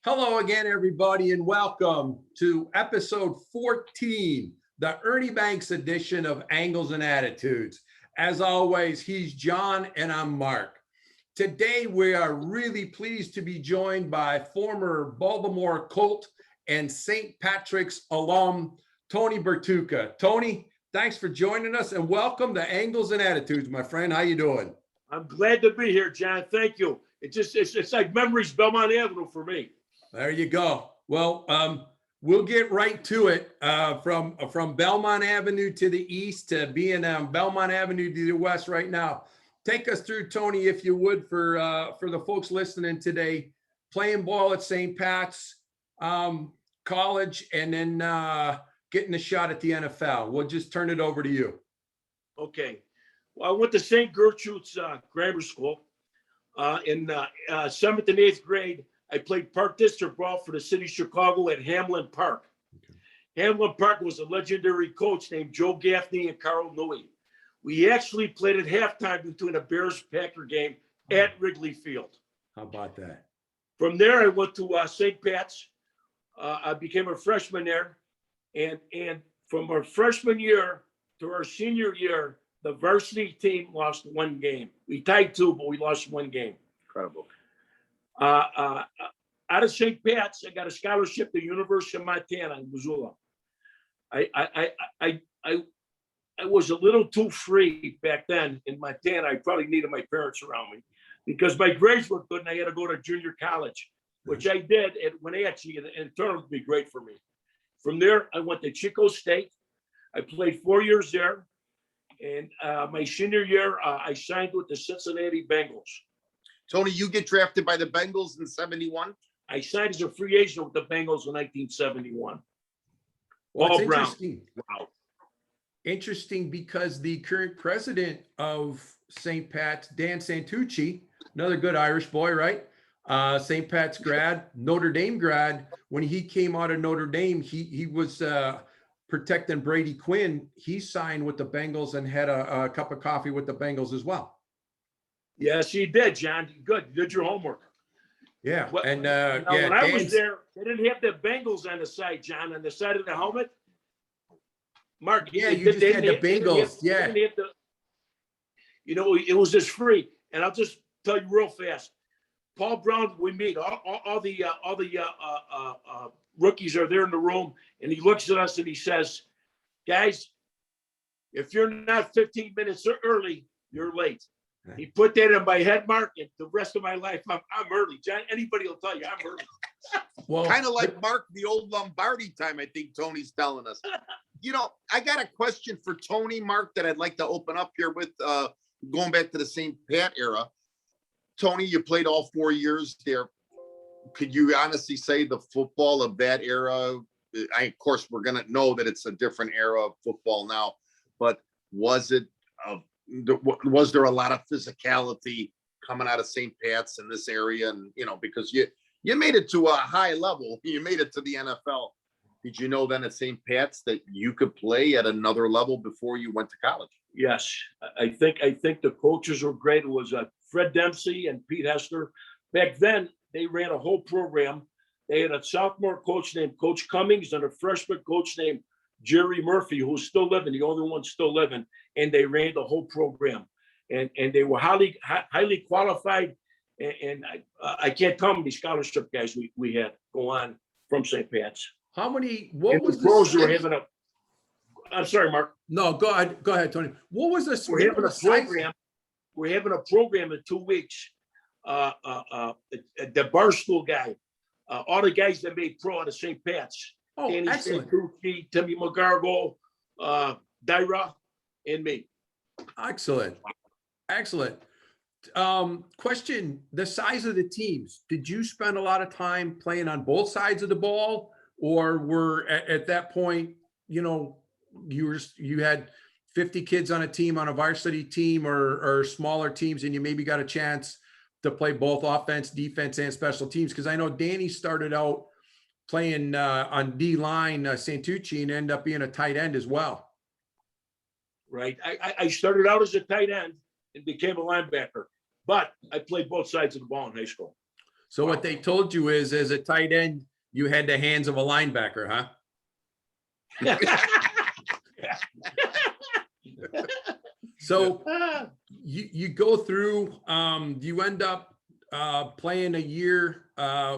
Hello again, everybody, and welcome to episode 14, the Ernie Banks edition of Angles and Attitudes. As always, he's John and I'm Mark. Today, we are really pleased to be joined by former Baltimore Colt and St. Patrick's alum, Tony Bertuca. Tony, thanks for joining us and welcome to Angles and Attitudes, my friend. How you doing? I'm glad to be here, John. Thank you. It's like memories Belmont Avenue for me. There you go. Well, we'll get right to it. From Belmont Avenue to the east to being Belmont Avenue to the west right now. Take us through, Tony, if you would, for the folks listening today, playing ball at St. Pat's college, and then getting a shot at the NFL. We'll just turn it over to you. Okay. Well, I went to St. Gertrude's Grammar School. In 7th and 8th grade, I played park district ball for the city of Chicago at Hamlin Park. Okay. Hamlin Park was a legendary coach named Joe Gaffney and Carl Newey. We actually played at halftime between a Bears-Packer game at Wrigley Field. How about that? From there, I went to St. Pat's. I became a freshman there. And from our freshman year to our senior year, the varsity team lost one game. We tied 2, but we lost one game. Incredible. Out of St. Pat's, I got a scholarship to the University of Montana in Missoula. I was a little too free back then in Montana. I probably needed my parents around me because my grades were good and I had to go to junior college, which I did at Wenatchee, and it turned out to be great for me. From there, I went to Chico State. I played 4 years there. And my senior year, I signed with the Cincinnati Bengals. Tony, you get drafted by the Bengals in 71? I signed as a free agent with the Bengals in 1971. Well, All it's Brown. Interesting. Wow. Interesting because the current president of St. Pat's, Dan Santucci, another good Irish boy, right? St. Pat's grad, Notre Dame grad. When he came out of Notre Dame, he was protecting Brady Quinn. He signed with the Bengals and had a cup of coffee with the Bengals as well. Yes, you did, John. Good. You did your homework. Yeah. Well, and when I was there, they didn't have the Bengals on the side, John, on the side of the helmet. Mark, yeah, you just had the Bengals. Yeah. It was just free. And I'll just tell you real fast. Paul Brown, we meet all the rookies are there in the room, and he looks at us and he says, "Guys, if you're not 15 minutes early, you're late." He put that in my head, Mark, and the rest of my life, I'm early. John, anybody will tell you I'm early. Well, kind of like Mark, the old Lombardi time, I think Tony's telling us. I got a question for Tony, Mark, that I'd like to open up here with going back to the St. Pat era. Tony, you played all 4 years there. Could you honestly say the football of that era, of course, we're going to know that it's a different era of football now, but was there a lot of physicality coming out of St. Pat's in this area? And, because you made it to a high level, you made it to the NFL. Did you know then at St. Pat's that you could play at another level before you went to college? Yes. I think the coaches were great. It was Fred Dempsey and Pete Hester. Back then, they ran a whole program. They had a sophomore coach named Coach Cummings and a freshman coach named Jerry Murphy, who's still living, the only one still living, and they ran the whole program. And they were highly qualified. And I can't tell them the scholarship guys we had go on from St. Pat's. How many? What was the pros were having a? I'm sorry, Mark. No, go ahead, Tony. What was this? We're having a program. We're having a program in 2 weeks. The Barstool guy, all the guys that made pro out of St. Pat's. Oh, Danny excellent. Santucci, Timmy McGargle, Dyra, and me. Excellent. Question, the size of the teams. Did you spend a lot of time playing on both sides of the ball, or were at that point, you had 50 kids on a team, on a varsity team, or smaller teams, and you maybe got a chance to play both offense, defense, and special teams? Because I know Danny started out playing on D-line, Santucci, and ended up being a tight end as well. Right. I started out as a tight end and became a linebacker, but I played both sides of the ball in high school. So what they told you is, as a tight end, you had the hands of a linebacker, huh? So you go through, you end up playing a year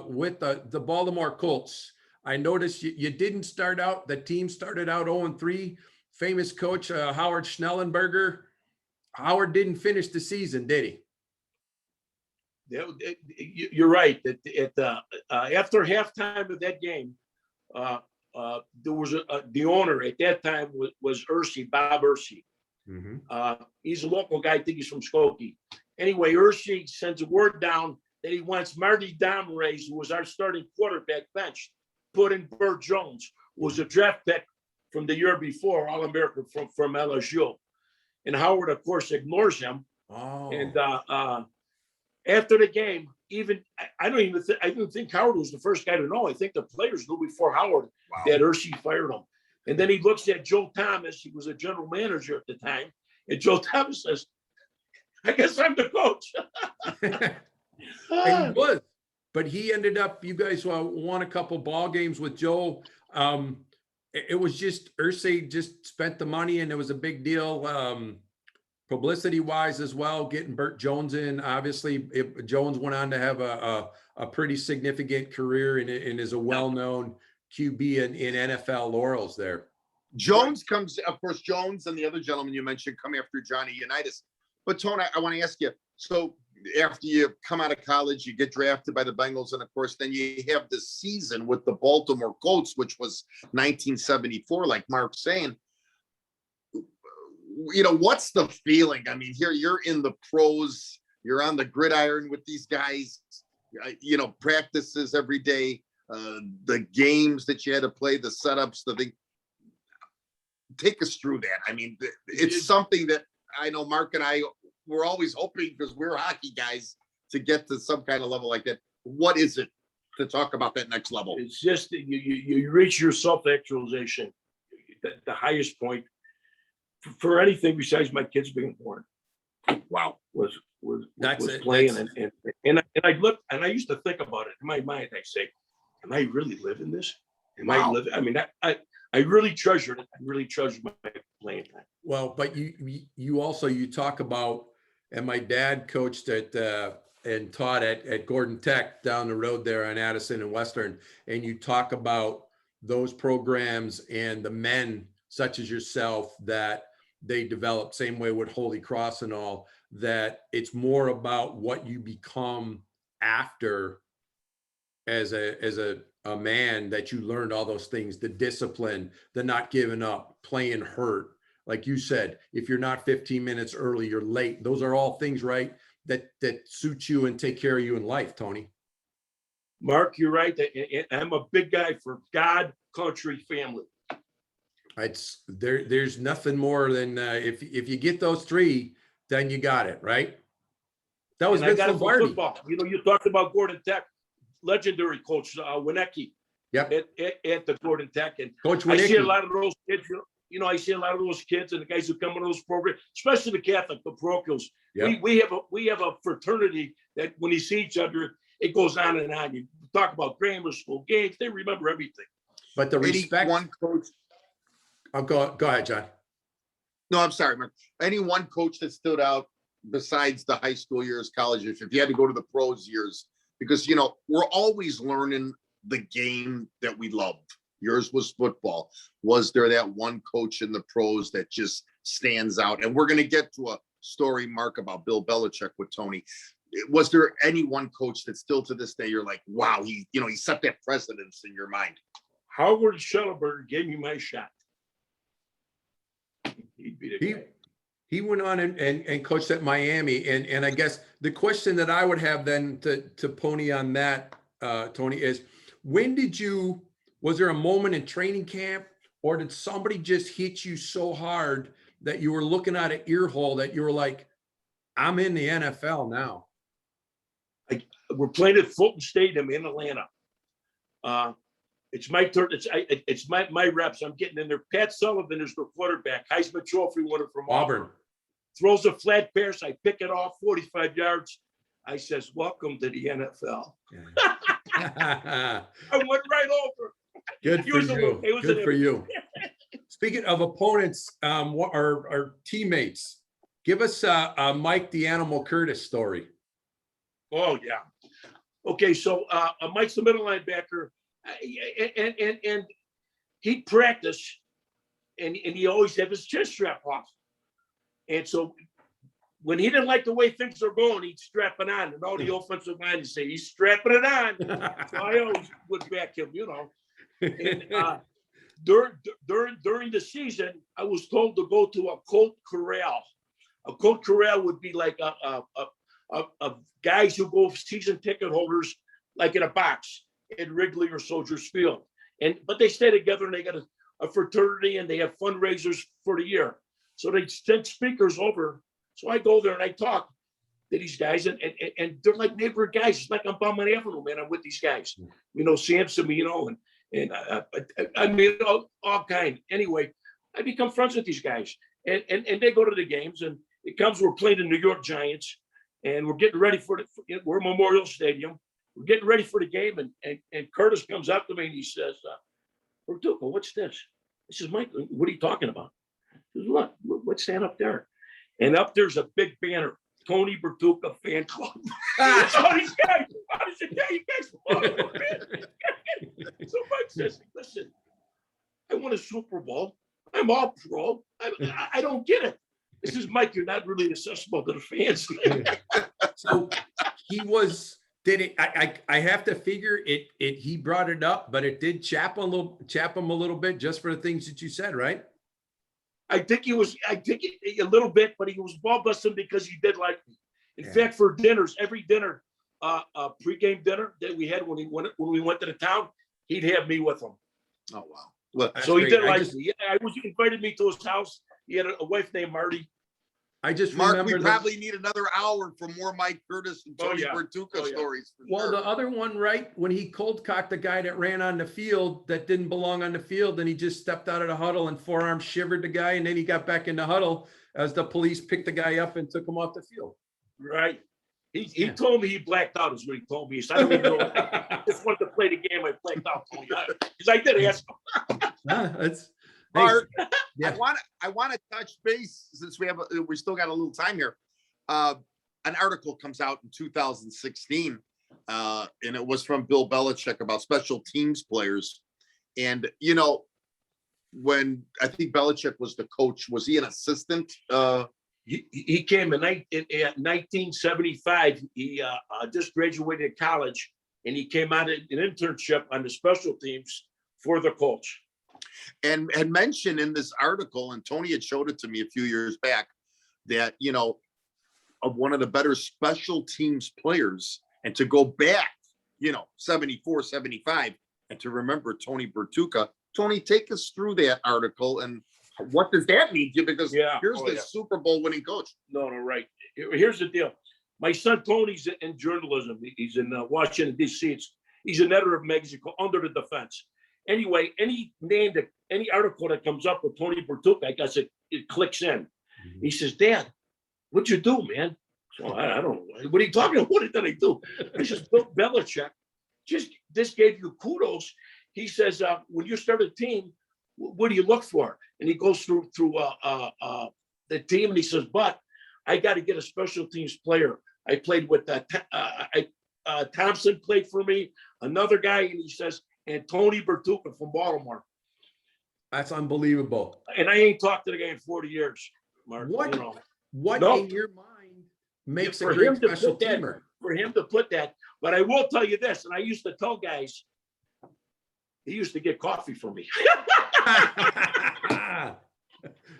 with the Baltimore Colts. I noticed you didn't start out, the team started out 0-3. Famous coach Howard Schnellenberger. Howard didn't finish the season, did he? You're right. After halftime of that game, there was the owner at that time was Ursi, Bob Ursi. He's a local guy. I think he's from Skokie. Anyway, Ursi sends a word down that he wants Marty Domrays, who was our starting quarterback, benched, put in Bert Jones, who was a draft pick from the year before, All-American from LSU. And Howard, of course, ignores him. Oh. And after the game, I didn't think Howard was the first guy to know. I think the players knew before Howard that Ursi fired him. And then he looks at Joe Thomas. He was a general manager at the time. And Joe Thomas says, I guess I'm the coach. And he was, but he ended up, you guys won a couple ball games with Joe. It was just, Ursi just spent the money, and it was a big deal. Publicity wise as well, getting Bert Jones in. Obviously, Jones went on to have a pretty significant career and is a well-known QB in NFL laurels there. Jones comes, of course, Jones and the other gentleman you mentioned come after Johnny Unitas. But Tony, I want to ask you, so after you come out of college, you get drafted by the Bengals, and of course, then you have the season with the Baltimore Colts, which was 1974, like Mark's saying. You know, what's the feeling? I mean, here you're in the pros, you're on the gridiron with these guys, you know, practices every day, the games that you had to play, the setups, the thing. Take us through that. I mean, it's something that I know Mark and I were always hoping, because we're hockey guys, to get to some kind of level like that. What is it to talk about that next level? It's just that you reach your self-actualization, the highest point for anything besides my kids being born. Wow, was playing, and I look, and I used to think about it in my mind. I say, am I really living this? Am I living? I mean, I really treasured it. I really treasured my playing time. Well, but you also talk about, and my dad coached at and taught at Gordon Tech down the road there on Addison and Western, and you talk about those programs and the men such as yourself that they develop, same way with Holy Cross and all, that it's more about what you become after as a man, that you learned all those things, the discipline, the not giving up, playing hurt. Like you said, if you're not 15 minutes early, you're late. Those are all things, right, that suit you and take care of you in life, Tony. Mark, you're right. I'm a big guy for God, country, family. There's nothing more than if you get those three, then you got it, right? That was Vince Lombardi. Football. You know, you talked about Gordon Tech, legendary coach Winecki. Yep. At the Gordon Tech, and Coach Winecki. I see a lot of those kids. You know, I see a lot of those kids and the guys who come in those programs, especially the Catholic, the parochials. Yep. We have a fraternity that when you see each other, it goes on and on. You talk about grammar school games; they remember everything. But the respect. One coach. Oh, go ahead, John. No, I'm sorry, Mark. Any one coach that stood out besides the high school years, college years, if you had to go to the pros years, because, you know, we're always learning the game that we loved. Yours was football. Was there that one coach in the pros that just stands out? And we're going to get to a story, Mark, about Bill Belichick with Tony. Was there any one coach that still to this day you're like, wow, he set that precedence in your mind? Howard Schnellenberger gave me my shot. He went on and coached at Miami. And I guess the question that I would have then to pony on that, Tony, is was there a moment in training camp, or did somebody just hit you so hard that you were looking at an ear hole that you were like, I'm in the NFL now? We're playing at Fulton Stadium in Atlanta. It's my turn. It's my reps. I'm getting in there. Pat Sullivan is the quarterback. Heisman Trophy winner from Auburn. Throws a flat pass. I pick it off 45 yards. I says, welcome to the NFL. Yeah. I went right over. Good He for was a- you. he was Good an- for you. Speaking of opponents, what are our teammates? Give us a Mike the Animal Curtis story. Oh, yeah. Okay, so Mike's the middle linebacker, and he'd practice, and he always had his chest strap off. And so when he didn't like the way things are going, he'd strap it on, and all the offensive line would say, he's strapping it on. So I always would back him, you know. And during the season, I was told to go to a Colt corral. A Colt corral would be like a guys who go season ticket holders, like in a box in Wrigley or Soldiers Field. But they stay together and they got a fraternity and they have fundraisers for the year. So they send speakers over. So I go there and I talk to these guys, and they're like neighborhood guys. It's like I'm Baltimore Avenue, man. I'm with these guys, you know, Samson, you know, and I mean, all kind. Anyway, I become friends with these guys, and they go to the games, and it comes, we're playing the New York Giants, and we're getting ready we're Memorial Stadium. We're getting ready for the game, and Curtis comes up to me and he says, Bertuca, what's this? I says, Mike, what are you talking about? He says, look, what's that up there? And up there's a big banner, Tony Bertuca Fan Club. That's all these guys. I said, yeah, you guys follow, man. So Mike says, listen, I won a Super Bowl. I'm all pro. I don't get it. This is Mike, you're not really accessible to the fans. So he was, did it, I have to figure he brought it up, but it did chap him a little bit just for the things that you said, right? I think a little bit, but he was ball busting because he did like me. In fact, for dinners, every dinner, pregame dinner that we had when we went to the town, he'd have me with him. Oh, wow. Well, so he did like me. Yeah, he invited me to his house. He had a wife named Marty. I just Mark, remember we probably need another hour for more Mike Curtis and Tony Bertuca stories. Well, the other one, right, when he cold cocked the guy that ran on the field that didn't belong on the field, and he just stepped out of the huddle and forearm shivered the guy, and then he got back in the huddle as the police picked the guy up and took him off the field. Right. He told me he blacked out is what he told me. He said, I don't even know. I just wanted to play the game. I blacked out. Because I did ask him. That's Art, yeah. I want to touch base since we still got a little time here. An article comes out in 2016, and it was from Bill Belichick about special teams players. And you know, when I think Belichick was the coach, was he an assistant? He came in 1975. He just graduated college, and he came out an internship on the special teams for the Colts. And had mentioned in this article, and Tony had showed it to me a few years back, that, you know, of one of the better special teams players, and to go back, you know, 74, 75, and to remember Tony Bertuca. Tony, take us through that article, and what does that mean to you? Because here's the Super Bowl winning coach. No, right. Here's the deal. My son Tony's in journalism. He's in Washington, D.C. He's an editor of Mexico under the defense. Anyway, any article that comes up with Tony Bertuca, I guess it clicks in. Mm-hmm. He says, Dad, what'd you do, man? So I don't know. What are you talking about? What did I do? I says, Bill Belichick this gave you kudos. He says, when you start a team, what do you look for? And he goes through the team, and he says, but I got to get a special teams player. I played with Thompson played for me, another guy, and he says, and Tony Bertuca from Baltimore. That's unbelievable. And I ain't talked to the guy in 40 years, Mark. What in your mind makes a great special teamer? For him to put that, but I will tell you this, and I used to tell guys, he used to get coffee for me.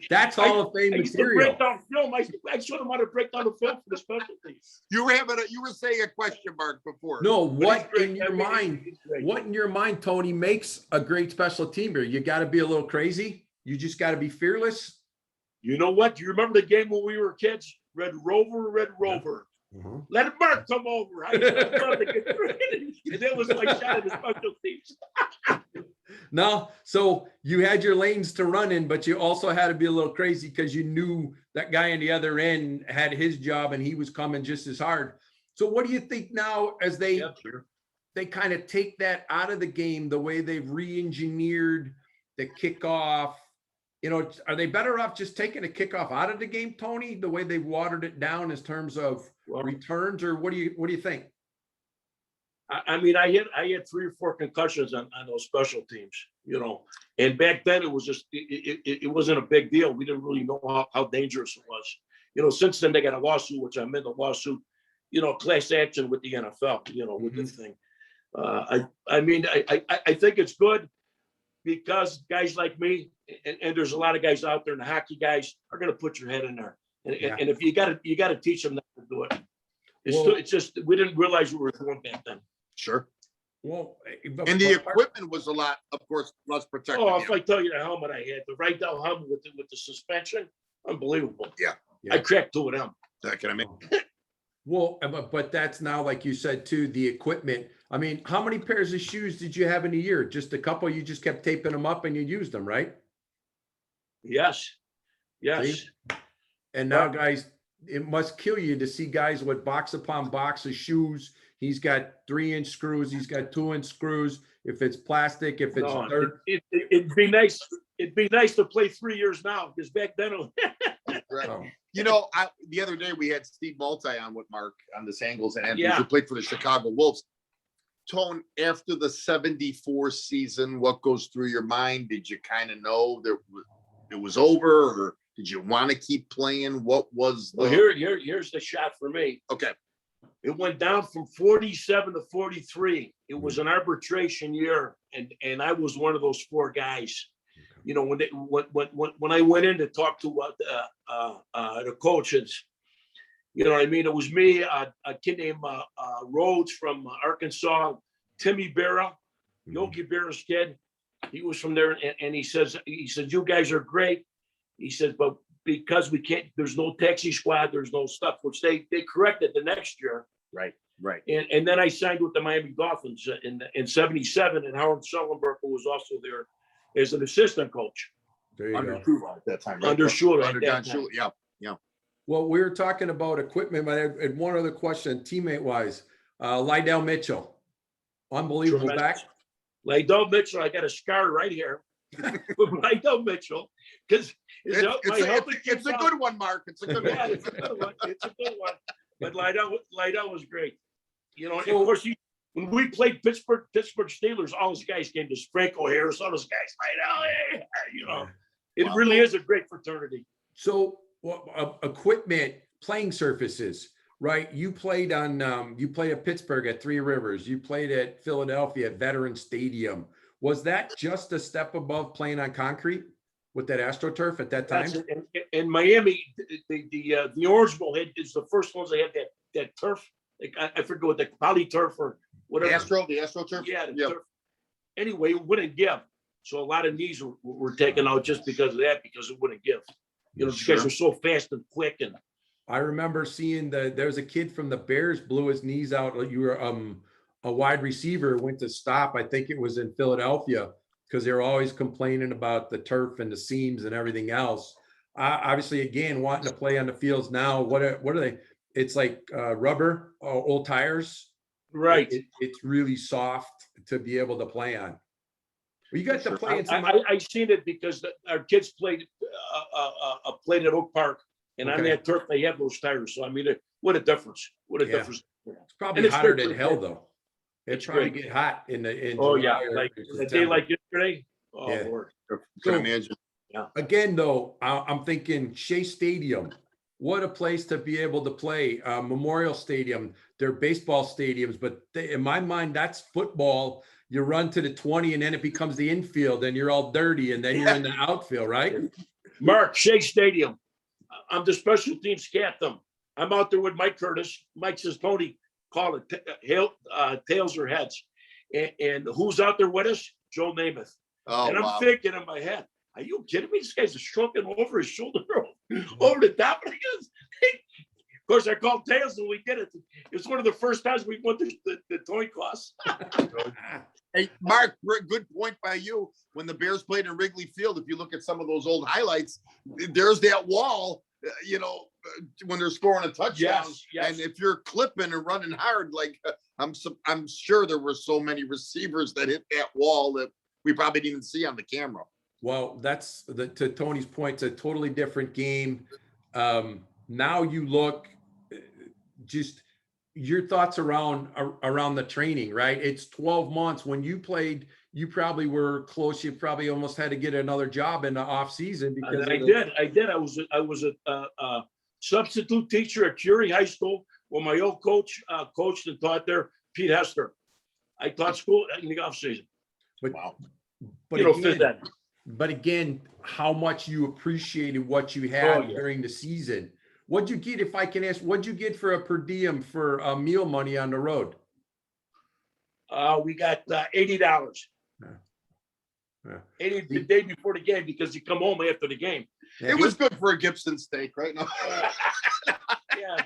That's Hall of Fame material. Break down film. I showed him how to break down the film for the specialties. You were saying a question mark before. No, what in your mind, Tony, makes a great special teamer? You got to be a little crazy. You just got to be fearless. You know what? Do you remember the game when we were kids? Red Rover. Mm-hmm. Let Mark come over. And it was like shot at the special teams. No, so you had your lanes to run in, but you also had to be a little crazy because you knew that guy on the other end had his job and he was coming just as hard. So what do you think now as they Yeah, sure. they kind of take that out of the game, the way they've re-engineered the kickoff? You know, are they better off just taking a kickoff out of the game, Tony, the way they've watered it down in terms of Well, returns, or what do you think? I mean, I had 3 or 4 concussions on those special teams, you know, and back then it was just, it wasn't a big deal. We didn't really know how dangerous it was. You know, since then they got a lawsuit, which I'm in the lawsuit, you know, class action with the NFL, you know, with the thing. I mean, I think it's good because guys like me, and there's a lot of guys out there, and the hockey guys are going to put your head in there. And if you got to teach them not to do it. It's just, we didn't realize what we were doing back then. Sure. Well, And the equipment was a lot, of course, less protected. Oh, if I tell you the helmet I had, the right down helmet with the suspension, unbelievable. Yeah. I cracked 2 of them. That can I make? Well, but that's now, like you said, too, the equipment. I mean, how many pairs of shoes did you have in a year? Just a couple? You just kept taping them up and you used them, right? Yes. See? And now, guys, it must kill you to see guys with box upon box of shoes. He's got 3-inch screws. He's got 2-inch screws. If it's plastic, if it's dirt. It'd be nice. It'd be nice to play 3 years now, because back then it was Right. Oh. You know, the other day we had Steve Multi on with Mark on this Angles&Attitudes, Yeah. who played for the Chicago Wolves. Tone, after the 74 season, what goes through your mind? Did you kind of know that it was over, or did you want to keep playing? What was the... Well, here's the shot for me. Okay. It went down from 47 to 43. It was an arbitration year, and I was one of those 4 guys. You know, when I went in to talk to the coaches, you know what I mean? It was me, a kid named Rhodes from Arkansas, Timmy Berra, Yogi Berra's kid. He was from there, and he says, you guys are great. He says, but because we can't, there's no taxi squad, there's no stuff, which they corrected the next year. Right. And then I signed with the Miami Dolphins in 77, and Howard Sullenberger was also there as an assistant coach. There you Under go. Shula at that time. Right? Under Shula. Under Don Shula. Yeah. Well, we were talking about equipment, but I had one other question, teammate wise. Lydell Mitchell, unbelievable back. Lydell Mitchell, I got a scar right here with Lydell Mitchell, because It's a good one, Mark. It's a good Yeah, one. it's a good one. It's a good one. But Lydell was great. You know, So- of course, when we played Pittsburgh Steelers, all those guys came to Franco Harris, all those guys, Lydell, you know, it really is a great fraternity. So equipment, playing surfaces, right? You played at Pittsburgh at 3 Rivers. You played at Philadelphia at Veterans Stadium. Was that just a step above playing on concrete with that AstroTurf at that time? In Miami, the Orange Bowl is the first ones they had that turf. Like, I forget what the poly turf or whatever. The AstroTurf? Yeah. Yep. Turf. Anyway, it wouldn't give. So a lot of knees were taken out just because of that, because it wouldn't give. You know, these guys were so fast and quick. And I remember seeing there was a kid from the Bears blew his knees out. You were a wide receiver, went to stop. I think it was in Philadelphia, because they were always complaining about the turf and the seams and everything else. Obviously, again, wanting to play on the fields now. What are they? It's like rubber, old tires. right. It's really soft to be able to play on. Well, you got to play in some. I seen it because our kids played at Oak Park, and on Okay. that turf they have those tires. So I mean, what a difference! What a Yeah. difference! It's probably And it's hotter great than for hell, the- though. It's It's probably great. get hot in Oh July yeah, or like a day September. like yesterday. Oh Yeah. Lord. Can So- imagine. Again, though, I'm thinking Shea Stadium. What a place to be able to play. Memorial Stadium. They're baseball stadiums, but in my mind, that's football. You run to the 20, and then it becomes the infield, and you're all dirty, and then you're in the outfield, right? Mark, Shea Stadium. I'm the special teams captain. I'm out there with Mike Curtis. Mike says, Tony, call it tails or heads. And who's out there with us? Joe Namath. Oh, And I'm wow. thinking in my head, are you kidding me? This guy's shrunken over his shoulder, over the top. Of course, I called tails and we did it. It was one of the first times we won the toy class. Hey, Mark, good point by you. When the Bears played in Wrigley Field, if you look at some of those old highlights, there's that wall when they're scoring a touchdown. Yes. And if you're clipping and running hard, like I'm sure there were so many receivers that hit that wall that we probably didn't even see on the camera. Well, that's to Tony's point, it's a totally different game. Now you look, just your thoughts around the training, right? It's 12 months. When you played, you probably were close. You probably almost had to get another job in the off season because I did. I was a substitute teacher at Curie High School where my old coach coached and taught there, Pete Hester. I taught school in the off season. But, Wow. but again, how much you appreciated what you had during the season. What'd you get, if I can ask, what'd you get for a per diem for meal money on the road? We got $80. Yeah. 80 the day before the game because you come home after the game. Yeah. It was good for a Gibson steak, right? No. Yeah,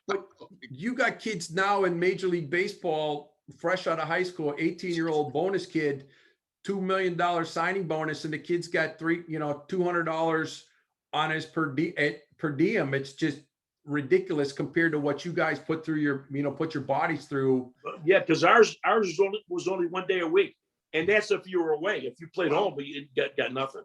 but you got kids now in Major League Baseball, fresh out of high school, 18-year-old bonus kid, $2 million signing bonus, and the kid's got $200 on his per diem. It's just ridiculous compared to what you guys put through put your bodies through. Yeah, because ours was only 1 day a week, and that's if you were away. If you played home, but you got nothing.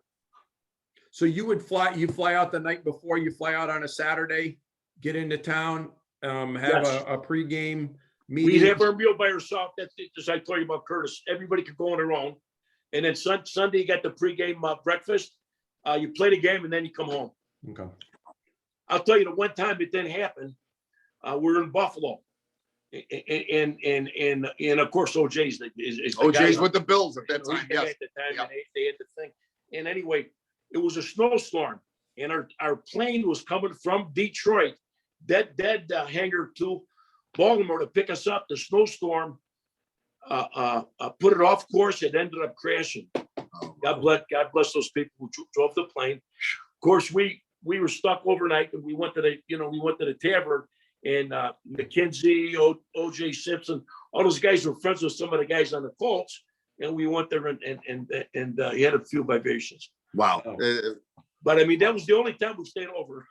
So you fly out the night before, you fly out on a Saturday, get into town, have a pregame meeting. We have our meal by ourselves. That's as I told you about Curtis. Everybody could go on their own, and then Sunday you got the pregame breakfast. You play the game, and then you come home. Okay. I'll tell you, the one time it didn't happen, we're in Buffalo, and of course OJ's OJ's with the Bills at that time. Yes. At the time, and they had the thing. And anyway, it was a snowstorm, and our plane was coming from Detroit, dead hangar to Baltimore to pick us up. The snowstorm put it off course. It ended up crashing. God bless those people who drove the plane. Of course, we were stuck overnight, and we went to the tavern, and McKenzie, OJ Simpson, all those guys were friends with some of the guys on the Colts, and we went there and he had a few libations. Wow. But I mean, that was the only time we stayed over.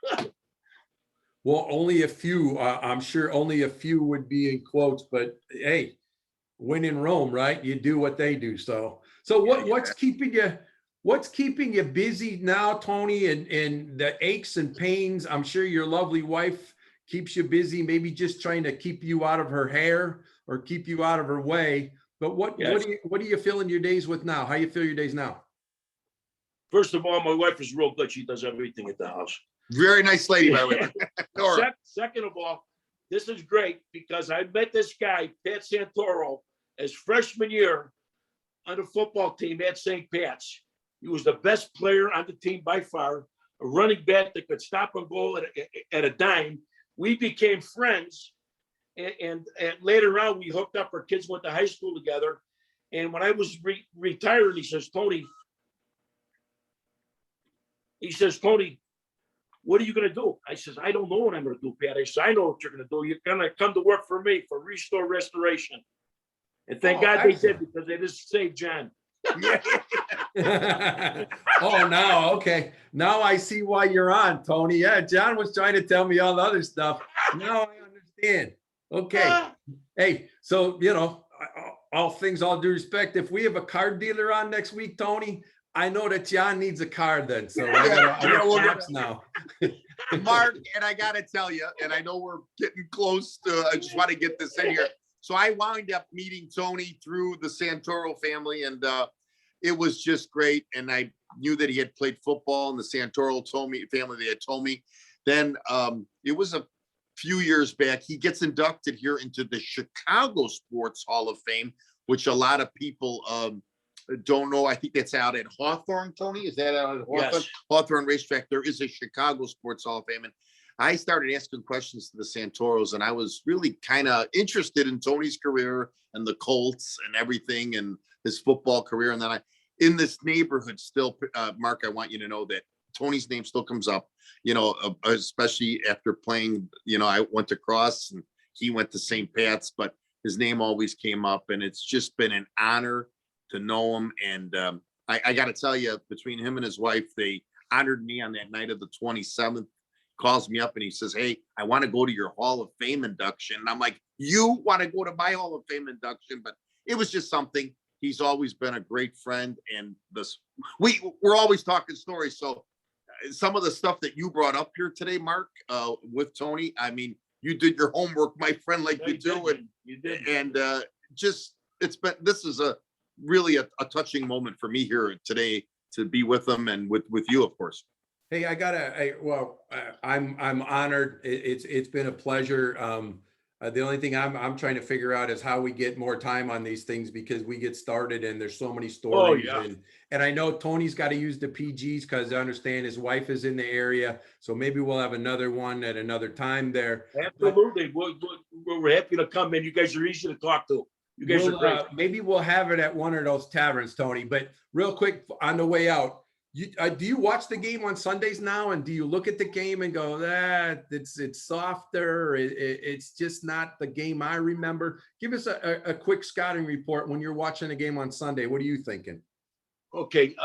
Well, only a few. I'm sure only a few would be in quotes, but hey, when in Rome, right? You do what they do. So what's keeping you busy now, Tony, and the aches and pains? I'm sure your lovely wife keeps you busy, maybe just trying to keep you out of her hair or keep you out of her way. But what do you feel in your days with now? How you feel your days now? First of all, my wife is real good. She does everything at the house. Very nice lady, by the way. Second of all, this is great because I met this guy, Pat Santoro, as freshman year on the football team at St. Pat's. He was the best player on the team by far, a running back that could stop and go at a dime. We became friends, and later on, we hooked up. Our kids went to high school together. And when I was retired, he says, Tony, what are you going to do? I says, I don't know what I'm going to do, Pat. I said, I know what you're going to do. You're going to come to work for me for Restore Restoration. And thank God they did, because they just saved John. Oh, now, okay. Now I see why you're on, Tony. Yeah, John was trying to tell me all the other stuff. Now I understand. Okay. Hey, so, all things, all due respect, if we have a car dealer on next week, Tony, I know that John needs a car then. So I got now. Mark, and I got to tell you, and I know we're getting close to, I just want to get this in here. So I wound up meeting Tony through the Santoro family, and it was just great. And I knew that he had played football, and the Santoro family, they had told me. Then it was a few years back, he gets inducted here into the Chicago Sports Hall of Fame, which a lot of people don't know. I think that's out at Hawthorne, Tony. Is that out at Hawthorne? Yes. Hawthorne Racetrack. There is a Chicago Sports Hall of Fame. And I started asking questions to the Santoros, and I was really kind of interested in Tony's career and the Colts and everything and his football career. And then in this neighborhood still, Mark, I want you to know that Tony's name still comes up, especially after playing, I went to Cross and he went to St. Pat's, but his name always came up, and it's just been an honor to know him. And I got to tell you, between him and his wife, they honored me on that night of the 27th, calls me up and he says, "Hey, I want to go to your Hall of Fame induction." And I'm like, "You want to go to my Hall of Fame induction?" But it was just something. He's always been a great friend, and we're always talking stories. So some of the stuff that you brought up here today, Mark, with Tony, I mean, you did your homework, my friend, like you do. And You did. And this is really a touching moment for me here today to be with them and with you, of course. Hey, I'm honored. It's been a pleasure. The only thing I'm trying to figure out is how we get more time on these things, because we get started and there's so many stories. Yeah. And I know Tony's got to use the PGs because I understand his wife is in the area. So maybe we'll have another one at another time there. Absolutely. We're happy to come in. You guys are easy to talk to. You guys are great. Maybe we'll have it at one of those taverns, Tony. But real quick on the way out, do you watch the game on Sundays now? And do you look at the game and go, it's softer? It's just not the game I remember. Give us a quick scouting report when you're watching a game on Sunday. What are you thinking? Okay.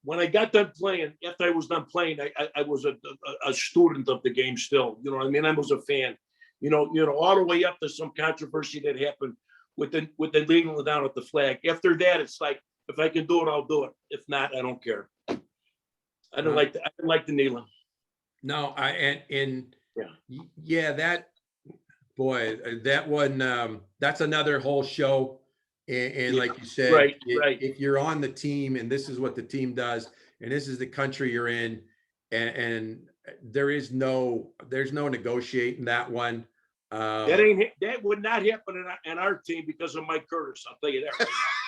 When I got done playing, after I was done playing, I was a student of the game still. You know what I mean? I was a fan. You know, all the way up to some controversy that happened with the legal down at the flag. After that, it's like, if I can do it, I'll do it. If not, I don't care. I didn't like the kneeling. No, that one, that's another whole show. And like you said, right. If you're on the team and this is what the team does, and this is the country you're in, and there's no negotiating that one. That would not happen in our team because of Mike Curtis. I'll tell you that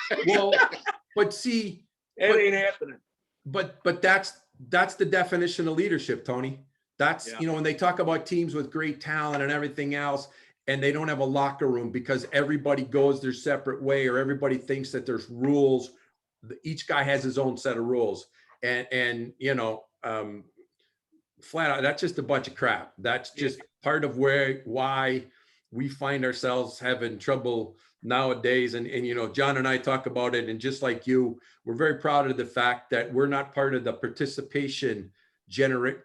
right now. Well, but see, it ain't happening. But that's the definition of leadership, Tony. That's, when they talk about teams with great talent and everything else, and they don't have a locker room because everybody goes their separate way, or everybody thinks that there's rules. Each guy has his own set of rules, and flat out, that's just a bunch of crap. That's just part of why we find ourselves having trouble nowadays. And John and I talk about it, and just like you, we're very proud of the fact that we're not part of the participation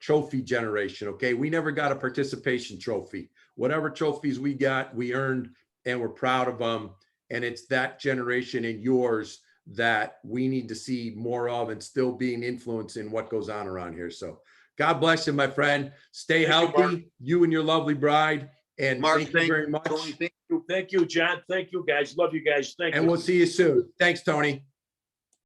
trophy generation. Okay, we never got a participation trophy. Whatever trophies we got, we earned, and we're proud of them. And it's that generation and yours that we need to see more of, and still being influenced in what goes on around here. So God bless you, my friend. Stay healthy, you and your lovely bride. And Mark, thank you very much. Tony, Thank you, John. Thank you, guys. Love you guys. Thank you. And we'll see you soon. Thanks, Tony.